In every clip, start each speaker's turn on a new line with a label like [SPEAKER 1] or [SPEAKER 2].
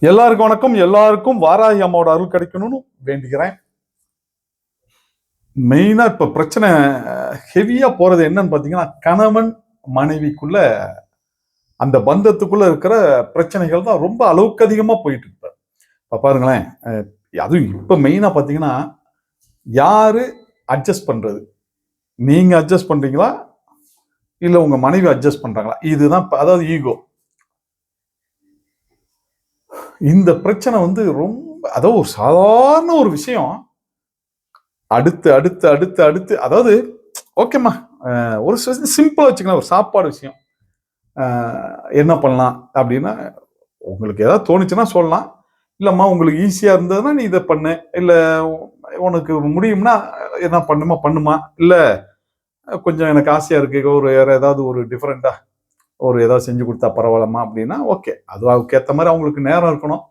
[SPEAKER 1] எல்லாருக்கும் வணக்கம். எல்லாருக்கும் வாராகி அம்மாவோட அருள் கிடைக்கணும்னு வேண்டிக்கிறேன். மெயினா இப்ப பிரச்சனை ஹெவியா போறது என்னன்னு பாத்தீங்கன்னா, கணவன் மனைவிக்குள்ள அந்த பந்தத்துக்குள்ள இருக்கிற பிரச்சனைகள் தான் ரொம்ப அளவுக்கு அதிகமா போயிட்டு இருக்கு. இப்ப பாருங்களேன், அதுவும் இப்ப மெயினா பாத்தீங்கன்னா, யாரு அட்ஜஸ்ட் பண்றது? நீங்க அட்ஜஸ்ட் பண்றீங்களா, இல்ல உங்க மனைவி அட்ஜஸ்ட் பண்றாங்களா? இதுதான் அதாவது ஈகோ. இந்த பிரச்சனை வந்து ரொம்ப அதாவது ஒரு சாதாரண ஒரு விஷயம் அடுத்து அடுத்து அடுத்து அடுத்து அதாவது ஓகேம்மா, ஒரு சிம்பிளா வச்சுக்கலாம். ஒரு சாப்பாடு விஷயம் என்ன பண்ணலாம் அப்படின்னா, உங்களுக்கு ஏதாவது தோணுச்சுன்னா சொல்லலாம். இல்லம்மா உங்களுக்கு ஈஸியா இருந்ததுன்னா நீ இதை பண்ணு, இல்ல உனக்கு முடியும்னா என்ன பண்ணுமா பண்ணுமா, இல்ல கொஞ்சம் எனக்கு ஆசையா இருக்கு, ஒரு வேற ஏதாவது ஒரு டிஃபரெண்டா ஒரு ஏதாவது செஞ்சு கொடுத்தா பரவாயில்லம்மா அப்படின்னா ஓகே. அது அதுக்கு ஏற்ற மாதிரி அவங்களுக்கு நேரம் இருக்கணும்.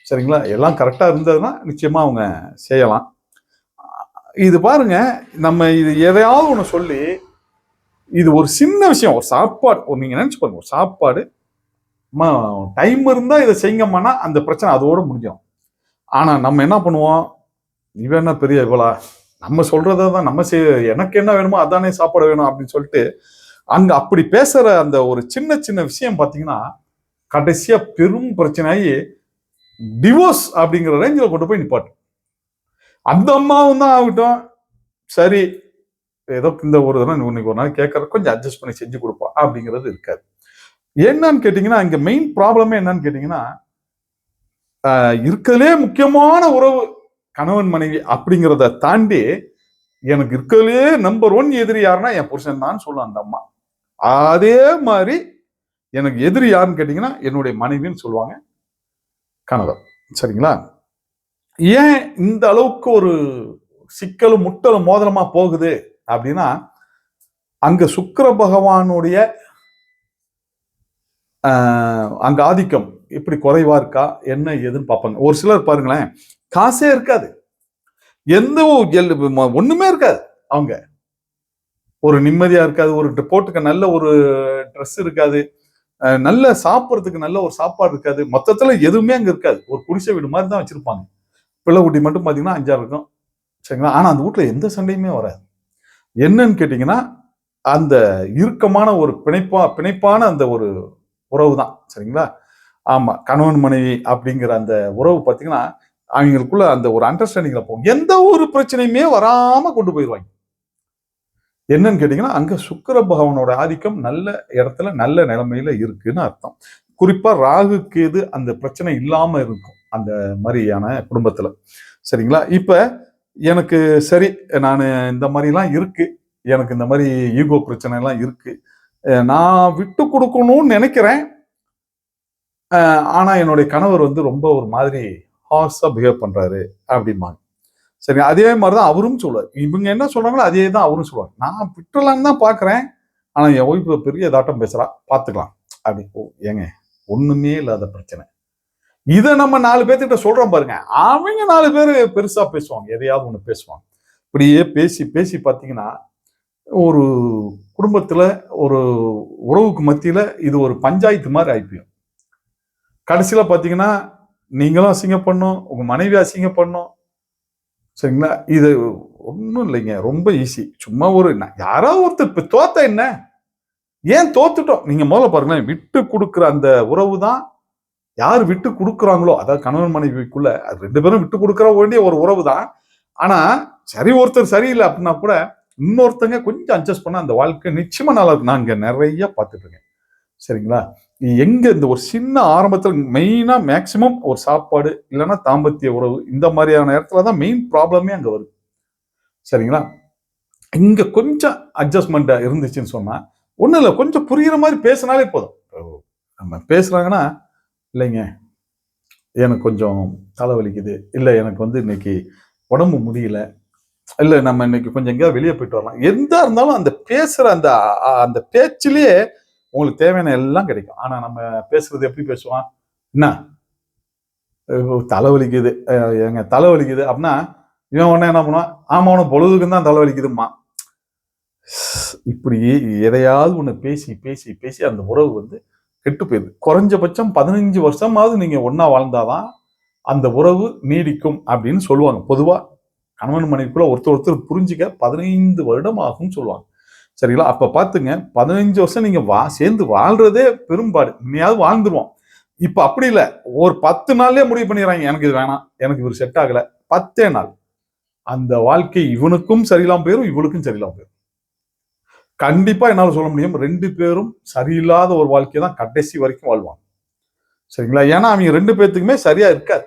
[SPEAKER 1] சரிங்களா? எல்லாம் கரெக்டா இருந்ததுன்னா நிச்சயமா அவங்க செய்யலாம். இது பாருங்க, நம்ம இது எதையாவது ஒண்ணு சொல்லி, இது ஒரு சின்ன விஷயம், ஒரு சாப்பாடு, நீங்க நினைச்சு பாருங்க, ஒரு சாப்பாடு டைம் இருந்தா இதை செய்யுங்கம்மானா அந்த பிரச்சனை அதோட முடிஞ்சிடும். ஆனா நம்ம என்ன பண்ணுவோம், இவன் என்ன பெரிய இவளா, நம்ம சொல்றதான் நம்ம எனக்கு என்ன வேணுமோ அதானே சாப்பாடு வேணும் அப்படின்னு சொல்லிட்டு அங்க அப்படி பேசுற அந்த ஒரு சின்ன சின்ன விஷயம் பாத்தீங்கன்னா கடைசியா பெரும் பிரச்சனையாகி டிவோர்ஸ் அப்படிங்கிற ரேஞ்சில் கொண்டு போய் நிப்பாட்டு. அந்த அம்மாவும் தான் ஆகட்டும், சரி ஏதோ இந்த ஒரு தடவை இன்னைக்கு ஒரு நாள் கேட்கற கொஞ்சம் அட்ஜஸ்ட் பண்ணி செஞ்சு கொடுப்போம் அப்படிங்கிறது இருக்காது. என்னன்னு கேட்டீங்கன்னா, இங்க மெயின் ப்ராப்ளமே என்னன்னு கேட்டீங்கன்னா, இருக்கிறதுலே முக்கியமான உறவு கணவன் மனைவி அப்படிங்கிறத தாண்டி எனக்கு இருக்கிறதுலே நம்பர் 1 எதிரி யாருன்னா என் புருஷன் தான் சொல்லும் அந்த அம்மா. அதே மாதிரி எனக்கு எதிரி யாருன்னு கேட்டீங்கன்னா என்னுடைய மனைவின்னு சொல்லுவாங்க கணவர். சரிங்களா? ஏன் இந்த அளவுக்கு ஒரு சிக்கலும் முட்டலும் மோதலமா போகுது அப்படின்னா, அங்க சுக்கிர பகவானுடைய அங்க ஆதிக்கம் எப்படி குறைவா இருக்கா என்ன ஏதுன்னு பார்ப்பாங்க. ஒரு சிலர் பாருங்களேன், காசே இருக்காது, எந்த ஒண்ணுமே இருக்காது, அவங்க ஒரு நிம்மதியா இருக்காது, ஒரு போட்டுக்க நல்ல ஒரு ட்ரெஸ் இருக்காது, நல்ல சாப்பிட்றதுக்கு நல்ல ஒரு சாப்பாடு இருக்காது, மொத்தத்துல எதுவுமே அங்க இருக்காது. ஒரு குடிசை வீடு மாதிரி தான் வச்சிருப்பாங்க. பிள்ளை குட்டி மட்டும் பாத்தீங்கன்னா 5 இருக்கும். சரிங்களா? ஆனா அந்த வீட்டுல எந்த சண்டையுமே வராது. என்னன்னு கேட்டீங்கன்னா, அந்த இறுக்கமான ஒரு பிணைப்பான அந்த ஒரு உறவு தான். சரிங்களா? ஆமா, கணவன் மனைவி அப்படிங்கிற அந்த உறவு பாத்தீங்கன்னா அவங்களுக்குள்ள அந்த ஒரு அண்டர்ஸ்டாண்டிங்ல போகும். எந்த ஒரு பிரச்சனையுமே வராம கொண்டு போயிருவாங்க. என்னன்னு கேட்டீங்கன்னா, அங்க சுக்கிர பகவானோட ஆதிக்கம் நல்ல இடத்துல நல்ல நிலைமையில இருக்குன்னு அர்த்தம். குறிப்பா ராகு கேது அந்த பிரச்சனை இல்லாம இருக்கும் அந்த மாதிரியான குடும்பத்துல. சரிங்களா? இப்ப எனக்கு சரி, நான் இந்த மாதிரிலாம் இருக்கு, எனக்கு இந்த மாதிரி ஈகோ பிரச்சனை எல்லாம் இருக்கு, நான் விட்டு கொடுக்கணும்னு நினைக்கிறேன். ஆனா என்னுடைய கணவர் வந்து ரொம்ப ஒரு மாதிரி ஹார்ஸா பிஹேவ் பண்றாரு அப்படிம்பாங்க. சரி, அதே மாதிரிதான் அவரும் சொல்லுவார். இவங்க என்ன சொல்றாங்களோ அதே தான் அவரும் சொல்லுவார். நான் விட்டுறலான்னு தான் பாக்குறேன், ஆனா என் ஒய்ஃப் பெரிய இதாட்டம் பேசுறா, பாத்துக்கலாம் அப்படி. ஏங்க, ஒண்ணுமே இல்லாத பிரச்சனை இதை நம்ம 4 பேர்த்திட்ட சொல்றோம் பாருங்க, அவங்க 4 பேர் பெருசா பேசுவாங்க, எதையாவது ஒண்ணு பேசுவாங்க. இப்படியே பேசி பேசி பாத்தீங்கன்னா ஒரு குடும்பத்துல ஒரு உறவுக்கு மத்தியில இது ஒரு பஞ்சாயத்து மாதிரி ஆயிப்போம். கடைசியில பாத்தீங்கன்னா நீங்களும் அசிங்கப்படணும், உங்க மனைவி அசிங்கப்படணும். சரிங்களா? இது ஒன்றும் இல்லைங்க, ரொம்ப ஈஸி. சும்மா ஒரு யாராவது ஒருத்தர் தோத்த என்ன, ஏன் தோத்துட்டோம், நீங்க முதல்ல பாருங்களேன், விட்டு கொடுக்குற அந்த உறவு தான். யார் விட்டு கொடுக்குறாங்களோ, அதாவது கணவன் மனைவிக்குள்ள 2 பேரும் விட்டு கொடுக்குற வேண்டிய ஒரு உறவு தான். ஆனா சரி, ஒருத்தர் சரியில்லை அப்படின்னா கூட இன்னொருத்தங்க கொஞ்சம் அட்ஜஸ்ட் பண்ண அந்த வாழ்க்கை நிச்சயமா நல்லா இருக்கு. நான் இங்க நிறைய பார்த்துட்டு இருக்கேன். சரிங்களா? எங்க இந்த ஒரு சின்ன ஆரம்பத்தில் மெயினா மேக்சிமம் ஒரு சாப்பாடு இல்லைன்னா தாம்பத்திய உறவு இந்த மாதிரியான இடத்துல தான் மெயின் ப்ராப்ளமே அங்க வருது. சரிங்களா? இங்க கொஞ்சம் அட்ஜஸ்ட்மெண்ட் இருந்துச்சுன்னு சொன்னா ஒண்ணும் இல்லை, கொஞ்சம் புரியுற மாதிரி பேசினாலே போதும். நம்ம பேசுறாங்கன்னா, இல்லைங்க எனக்கு கொஞ்சம் தலை வலிக்குது, இல்ல எனக்கு வந்து இன்னைக்கு உடம்பு முடியல, இல்ல நம்ம இன்னைக்கு கொஞ்சம் எங்கேயாவது வெளியே போயிட்டு வரலாம், எந்த இருந்தாலும் அந்த பேசுற அந்த அந்த பேச்சிலேயே உங்களுக்கு தேவையான எல்லாம் கிடைக்கும். ஆனா நம்ம பேசுறது எப்படி பேசுவான், என்ன தலைவலிக்குது, எங்க தலைவலிக்குது அப்படின்னா இவன் உடனே என்ன பண்ணுவான், ஆமா உனக்கு பொழுதுக்கும் தான் தலைவலிக்குதுமா. இப்படி எதையாவது ஒண்ணு பேசி பேசி பேசி அந்த உறவு வந்து கெட்டு போயிடுது. குறைஞ்சபட்சம் 15 வருஷமாவது நீங்க ஒண்ணா வாழ்ந்தாதான் அந்த உறவு நீடிக்கும் அப்படின்னு சொல்லுவாங்க. பொதுவா கணவன் மனைவிக்குள்ள ஒருத்தர் புரிஞ்சுக்க 15 வருடம் ஆகும்னு சொல்லுவாங்க. சரிங்களா? அப்ப பாத்துங்க, 15 வருஷம் நீங்க சேர்ந்து வாழ்றதே பெரும்பாடு. இனியாவது வாழ்ந்துருவோம். இப்ப அப்படி இல்ல. ஒரு 10 நாள்லயே முடிவு பண்ணிடுறாங்க. எனக்கு இது வேணாம். எனக்கு இவர் செட் ஆகல. 10 நாள். அந்த வாழ்க்கை இவனுக்கும் சரியில்லாம போயிரும், இவளுக்கும் சரியில்லாம போயிரும். கண்டிப்பா என்னால சொல்ல முடியும். 2 பேரும் சரியில்லாத ஒரு வாழ்க்கையை தான் கடைசி வரைக்கும் வாழ்வாங்க. சரிங்களா? ஏன்னா அவங்க 2 பேத்துக்குமே சரியா இருக்காது.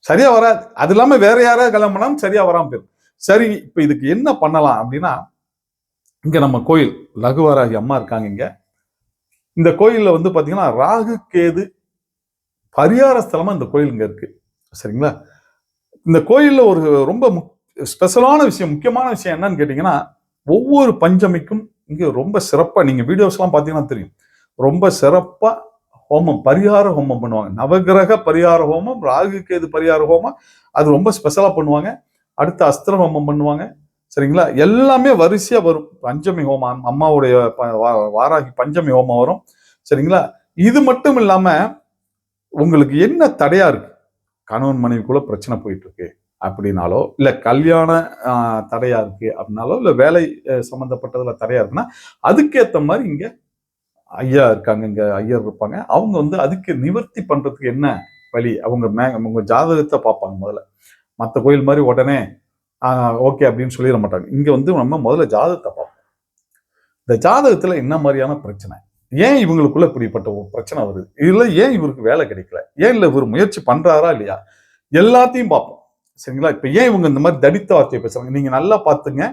[SPEAKER 1] சரியா வராது. அது இல்லாம வேற யாராவது கல்யாணம் பண்ணாலும் சரியா வராம போயிடும். சரி, இப்ப இதுக்கு என்ன பண்ணலாம் அப்படின்னா, இங்க நம்ம கோயில் லகுவாராகி அம்மா இருக்காங்க இங்க. இந்த கோயில்ல வந்து பாத்தீங்கன்னா ராகு கேது பரிகார ஸ்தலமா இந்த கோயில் இங்க இருக்கு. சரிங்களா? இந்த கோயில்ல ஒரு ரொம்ப ஸ்பெஷலான விஷயம், முக்கியமான விஷயம் என்னன்னு கேட்டீங்கன்னா, ஒவ்வொரு பஞ்சமிக்கும் இங்க ரொம்ப சிறப்பா, நீங்க வீடியோஸ் எல்லாம் பாத்தீங்கன்னா தெரியும், ரொம்ப சிறப்பா ஹோமம், பரிகார ஹோமம் பண்ணுவாங்க. நவகிரக பரிகார ஹோமம், ராகு கேது பரிகார ஹோமம், அது ரொம்ப ஸ்பெஷலா பண்ணுவாங்க. அடுத்து அஸ்திர ஹோமம் பண்ணுவாங்க. சரிங்களா? எல்லாமே வரிசையா வரும். பஞ்சமி ஹோமம், அம்மாவுடைய வாராகி பஞ்சமி ஹோமம் வரும். சரிங்களா? இது மட்டும் இல்லாம உங்களுக்கு என்ன தடையா இருக்கு, கணவன் மனைவிக்குள்ள பிரச்சனை போயிட்டு இருக்கு அப்படின்னாலோ, இல்ல கல்யாண தடையா இருக்கு அப்படின்னாலோ, இல்ல வேலை சம்பந்தப்பட்டதுல தடையா இருக்குன்னா, அதுக்கேத்த மாதிரி இங்க ஐயா இருக்காங்க, இங்க ஐயர் இருப்பாங்க. அவங்க வந்து அதுக்கு நிவர்த்தி பண்றதுக்கு என்ன வழி, அவங்க ஜாதகத்தை பார்ப்பாங்க முதல்ல. மற்ற கோயில் மாதிரி உடனே ஓகே அப்படின்னு சொல்லிட மாட்டாங்க. இங்க வந்து நம்ம முதல்ல ஜாதகத்தை பார்ப்போம். இந்த ஜாதகத்துல என்ன மாதிரியான பிரச்சனை, ஏன் இவங்களுக்குள்ள இப்படிப்பட்ட ஒரு பிரச்சனை வருது, இதுல ஏன் இவருக்கு வேலை கிடைக்கல, ஏன் இல்ல இவர் முயற்சி பண்றாரா இல்லையா, எல்லாத்தையும் பார்ப்போம். சரிங்களா? இப்ப ஏன் இவங்க இந்த மாதிரி தடித்த வார்த்தையை பேசுறாங்க, நீங்க நல்லா பாத்துங்க.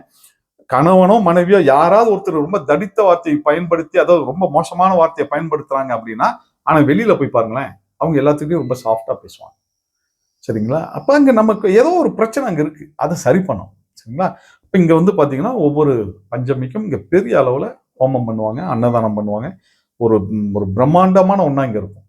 [SPEAKER 1] கணவனோ மனைவியோ யாராவது ஒருத்தர் ரொம்ப தடித்த வார்த்தையை பயன்படுத்தி, அதாவது ரொம்ப மோசமான வார்த்தையை பயன்படுத்துறாங்க அப்படின்னா, ஆனா வெளியில போய் பாருங்களேன், அவங்க எல்லாத்துக்கும் ரொம்ப சாஃப்டா பேசுவாங்க. சரிங்களா? அப்ப அங்க நமக்கு ஏதோ ஒரு பிரச்சனை அங்க இருக்கு, அதை சரி பண்ணும். சரிங்களா? இப்ப இங்க வந்து பாத்தீங்கன்னா ஒவ்வொரு பஞ்சமிக்கும் இங்க பெரிய அளவுல ஹோமம் பண்ணுவாங்க, அன்னதானம் பண்ணுவாங்க. ஒரு ஒரு பிரம்மாண்டமான ஒண்ணா இங்க இருக்கும்.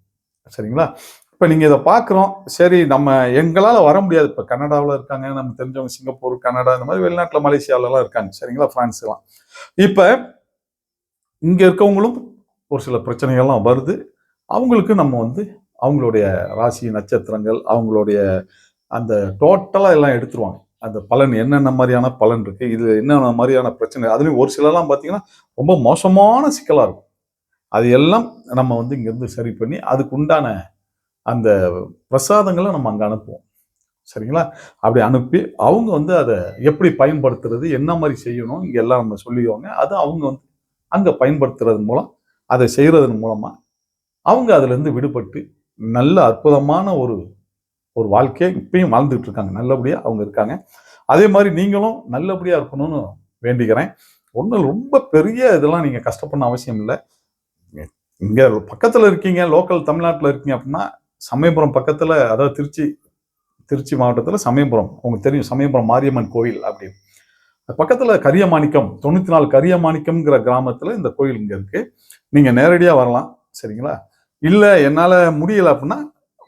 [SPEAKER 1] சரிங்களா? இப்ப நீங்க இதை பாக்குறோம். சரி, நம்ம எங்களால வர முடியாது. இப்ப கனடாவில் இருக்காங்க, நம்ம தெரிஞ்சவங்க சிங்கப்பூர், கனடா, இந்த மாதிரி வெளிநாட்டுல மலேசியால எல்லாம் இருக்காங்க. சரிங்களா? பிரான்ஸ் எல்லாம். இப்ப இங்க இருக்கவங்களும் ஒரு சில பிரச்சனைகள்லாம் வருது. அவங்களுக்கு நம்ம வந்து அவங்களுடைய ராசி நட்சத்திரங்கள், அவங்களுடைய அந்த டோட்டலா எல்லாம் எடுத்துருவாங்க. அந்த பலன் என்னென்ன மாதிரியான பலன் இருக்கு, இது என்னென்ன மாதிரியான பிரச்சனை, அதுலயும் ஒரு சிலலாம் பாத்தீங்கன்னா ரொம்ப மோசமான சிக்கலா இருக்கும். அது எல்லாம் நம்ம வந்து இங்க இருந்து சரி பண்ணி அதுக்கு உண்டான அந்த பிரசாதங்களை நம்ம அங்க அனுப்புவோம். சரிங்களா? அப்படி அனுப்பி அவங்க வந்து அதை எப்படி பயன்படுத்துறது, என்ன மாதிரி செய்யணும், இங்க எல்லாம் நம்ம சொல்லிடுவாங்க. அது அவங்க வந்து அங்க பயன்படுத்துறது மூலம், அதை செய்யறதன் மூலமா அவங்க அதுல இருந்து விடுபட்டு நல்ல அற்புதமான ஒரு ஒரு வாழ்க்கையை இப்பயும் வாழ்ந்துட்டு இருக்காங்க. நல்லபடியா அவங்க இருக்காங்க. அதே மாதிரி நீங்களும் நல்லபடியா இருக்கணும்னு வேண்டிக்கிறேன். ஒன்றும் ரொம்ப பெரிய இதெல்லாம் நீங்க கஷ்டப்படணும் அவசியம் இல்லை. இங்க பக்கத்துல இருக்கீங்க, லோக்கல் தமிழ்நாட்டுல இருக்கீங்க அப்படின்னா, சமயபுரம் பக்கத்துல, அதாவது திருச்சி திருச்சி மாவட்டத்துல சமயபுரம், உங்களுக்கு தெரியும் சமயபுரம் மாரியம்மன் கோயில் அப்படின்னு. பக்கத்துல கரியமாணிக்கம், 94 கரியமாணிக்கம்ங்கிற கிராமத்துல இந்த கோயில் இங்க இருக்கு. நீங்க நேரடியா வரலாம். சரிங்களா? இல்ல என்னால முடியல அப்படின்னா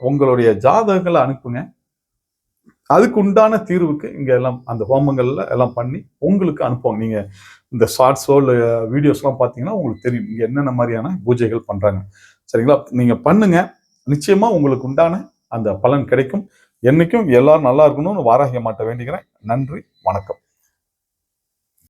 [SPEAKER 1] உங்களுடைய ஜாதகங்களை அனுப்புங்க. அதுக்கு உண்டான தீர்வுக்கு இங்க எல்லாம் அந்த ஹோமங்கள்ல எல்லாம் பண்ணி உங்களுக்கு அனுப்புவாங்க. நீங்க இந்த ஷார்ட்ஸோ இல்ல வீடியோஸ் எல்லாம் பாத்தீங்கன்னா உங்களுக்கு தெரியும் இங்க என்னென்ன மாதிரியான பூஜைகள் பண்றாங்க. சரிங்களா? நீங்க பண்ணுங்க. நிச்சயமா உங்களுக்கு உண்டான அந்த பலன் கிடைக்கும். என்னைக்கும் எல்லாரும் நல்லா இருக்கணும்னு வாராகி அம்மாட்ட வேண்டிக்கிறேன். நன்றி, வணக்கம்.